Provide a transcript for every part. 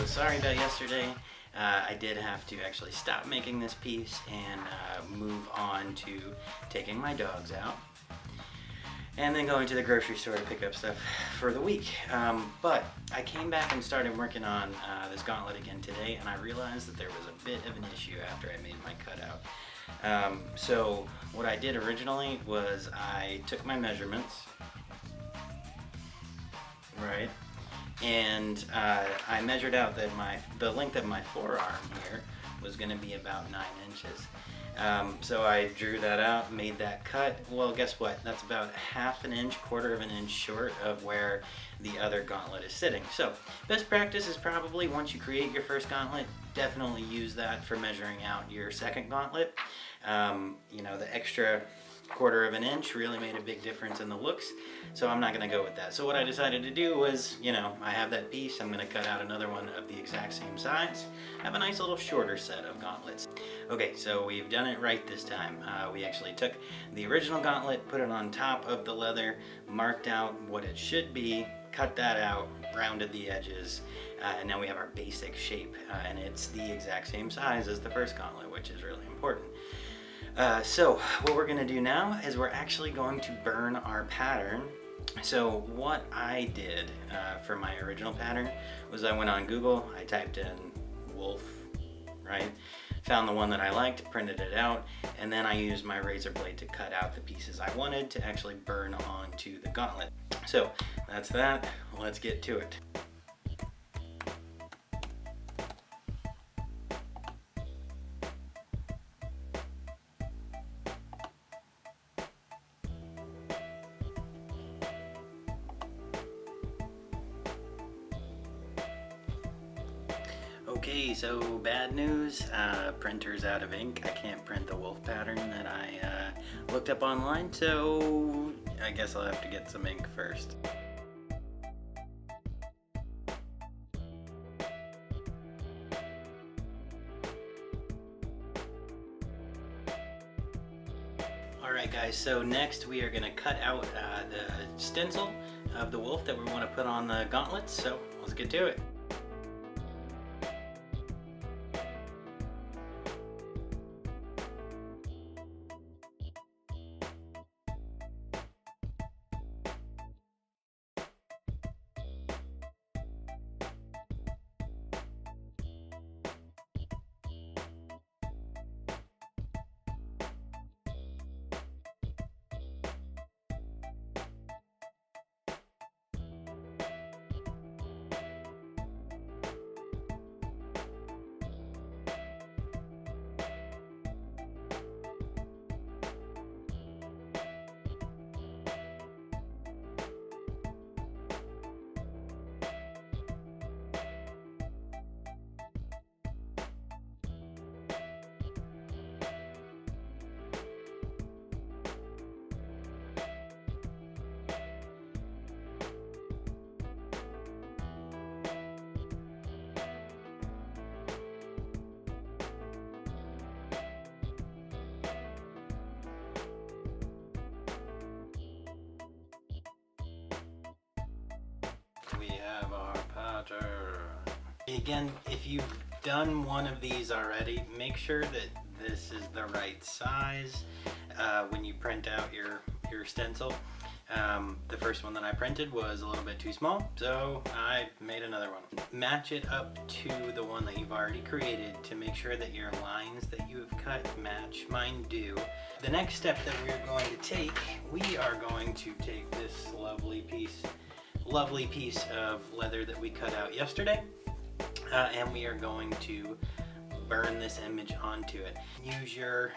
sorry about yesterday. I did have to actually stop making this piece and move on to taking my dogs out and then going to the grocery store to pick up stuff for the week. But I came back and started working on this gauntlet again today, and I realized that there was a bit of an issue after I made my cutout. So what I did originally was I took my measurements, right? And I measured out that the length of my forearm here was going to be about 9 inches. So I drew that out, made that cut. Well, guess what? That's about ½ an inch, quarter of an inch short of where the other gauntlet is sitting. So best practice is probably once you create your first gauntlet, definitely use that for measuring out your second gauntlet. You know, the extra quarter of an inch really made a big difference in the looks, so I'm not going to go with that. So what I decided to do was, you know, I have that piece, I'm going to cut out another one of the exact same size, have a nice little shorter set of gauntlets. Okay, so we've done it right this time. We actually took the original gauntlet, put it on top of the leather, marked out what it should be, cut that out, rounded the edges, and now we have our basic shape, and it's the exact same size as the first gauntlet, which is really important. So what we're going to do now is we're actually going to burn our pattern. So what I did for my original pattern was I went on Google, I typed in wolf, right? Found the one that I liked, printed it out, and then I used my razor blade to cut out the pieces I wanted to actually burn onto the gauntlet. So that's that. Let's get to it. Okay, so bad news, printer's out of ink. I can't print the wolf pattern that I looked up online, so I guess I'll have to get some ink first. Alright guys, so next we are going to cut out the stencil of the wolf that we want to put on the gauntlets, so let's get to it. We have our pattern. Again, if you've done one of these already, make sure that this is the right size when you print out your stencil. The first one that I printed was a little bit too small, so I made another one. Match it up to the one that you've already created to make sure that your lines that you have cut match. Mine do. The next step that we're going to take, we are going to take this lovely piece of leather that we cut out yesterday, and we are going to burn this image onto it. Use your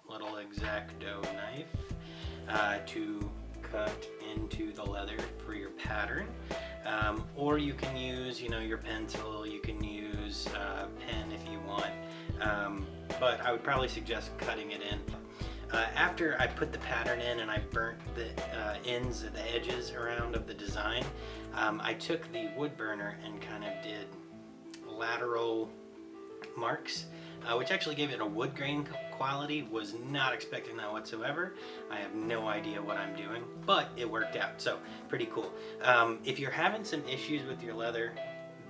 little X-Acto knife to cut into the leather for your pattern, or you can use, you know, your pencil. You can use a pen if you want, but I would probably suggest cutting it in. After I put the pattern in and I burnt the ends of the edges around of the design, I took the wood burner and kind of did lateral marks, which actually gave it a wood grain quality. Was not expecting that whatsoever. I have no idea what I'm doing, but it worked out, so pretty cool. If you're having some issues with your leather,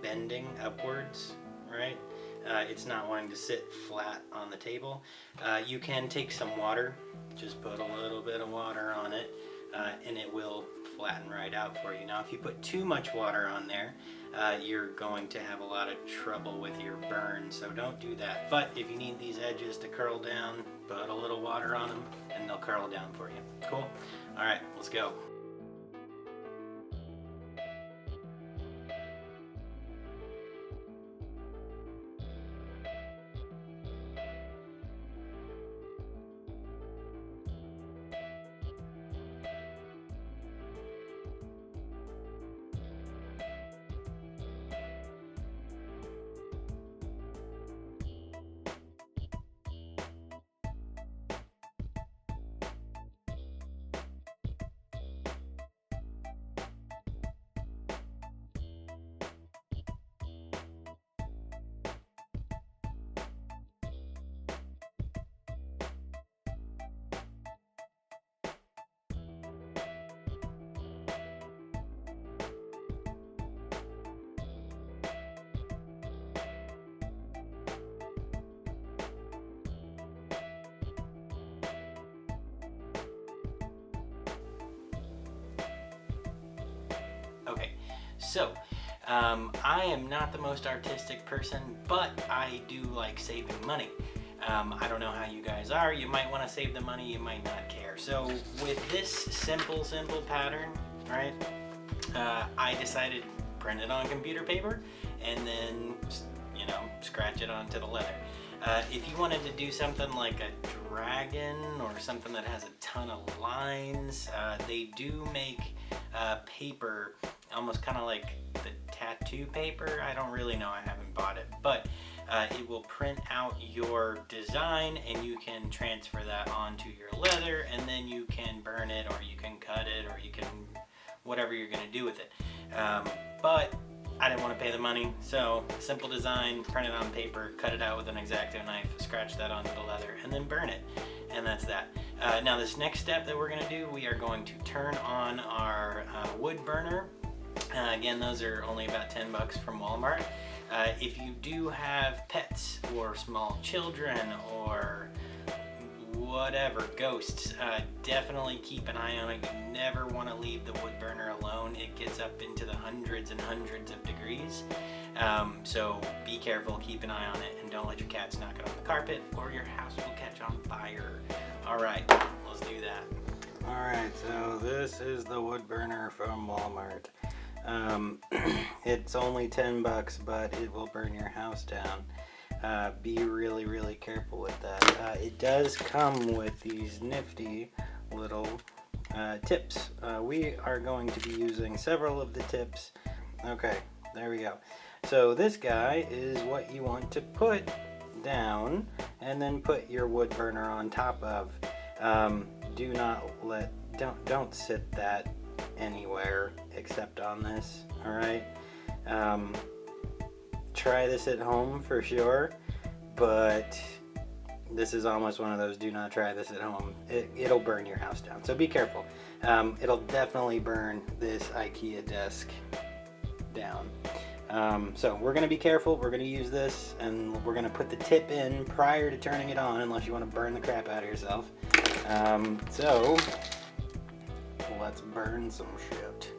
bending upwards, right? It's not wanting to sit flat on the table. You can take some water, just put a little bit of water on it, and it will flatten right out for you. Now, if you put too much water on there, you're going to have a lot of trouble with your burn, so don't do that. But if you need these edges to curl down, put a little water on them, and they'll curl down for you. Cool? All right, let's go. Okay, so I am not the most artistic person, but I do like saving money. I don't know how you guys are. You might want to save the money, you might not care. So with this simple pattern, right, I decided to print it on computer paper and then, you know, scratch it onto the leather. If you wanted to do something like a dragon or something that has a ton of lines, they do make paper, almost kind of like the tattoo paper. I don't really know, I haven't bought it, but it will print out your design and you can transfer that onto your leather, and then you can burn it or you can cut it or you can whatever you're going to do with it. But I didn't want to pay the money, so simple design, print it on paper, cut it out with an X-Acto knife, scratch that onto the leather, and then burn it. And that's that. Now this next step that we're going to do, we are going to turn on our wood burner. Again, those are only about 10 bucks from Walmart. If you do have pets or small children or whatever, ghosts, definitely keep an eye on it. You never want to leave the wood burner alone. It gets up into the hundreds and hundreds of degrees. So be careful, keep an eye on it, and don't let your cats knock it on the carpet or your house will catch on fire. All right, let's do that. All right, so this is the wood burner from Walmart. It's only 10 bucks, but it will burn your house down. Be really careful with that. It does come with these nifty little tips. We are going to be using several of the tips. Okay, there we go. So this guy is what you want to put down and then put your wood burner on top of. Don't sit that anywhere except on this. All right. Try this at home for sure, but this is almost one of those do not try this at home. It'll burn your house down, so be careful. It'll definitely burn this IKEA desk down. So we're gonna be careful. We're gonna use this and we're gonna put the tip in prior to turning it on, unless you want to burn the crap out of yourself. So let's burn some shit.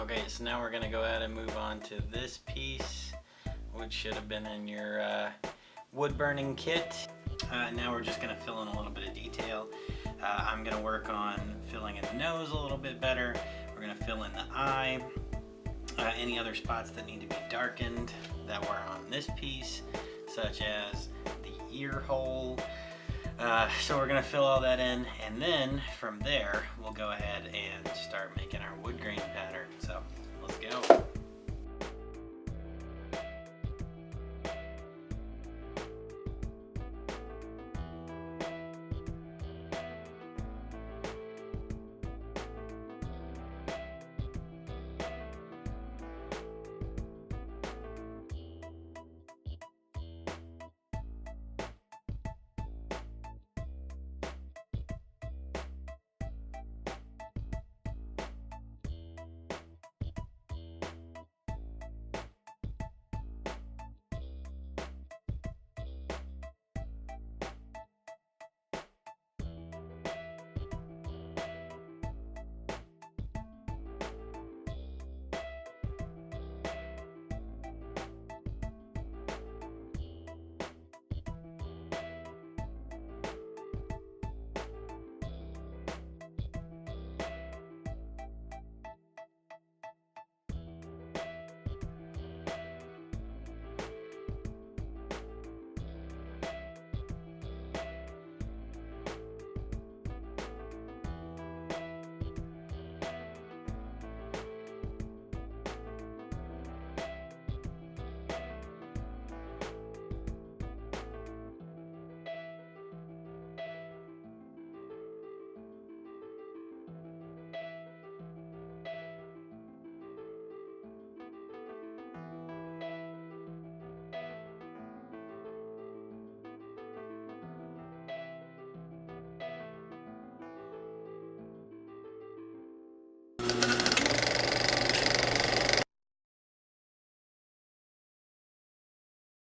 Okay, so now we're gonna go ahead and move on to this piece, which should have been in your wood burning kit. Now we're just gonna fill in a little bit of detail. I'm gonna work on filling in the nose a little bit better. We're gonna fill in the eye, any other spots that need to be darkened that were on this piece, such as the ear hole. So we're gonna fill all that in, and then from there we'll go ahead and start making our wood grain pattern. So let's go.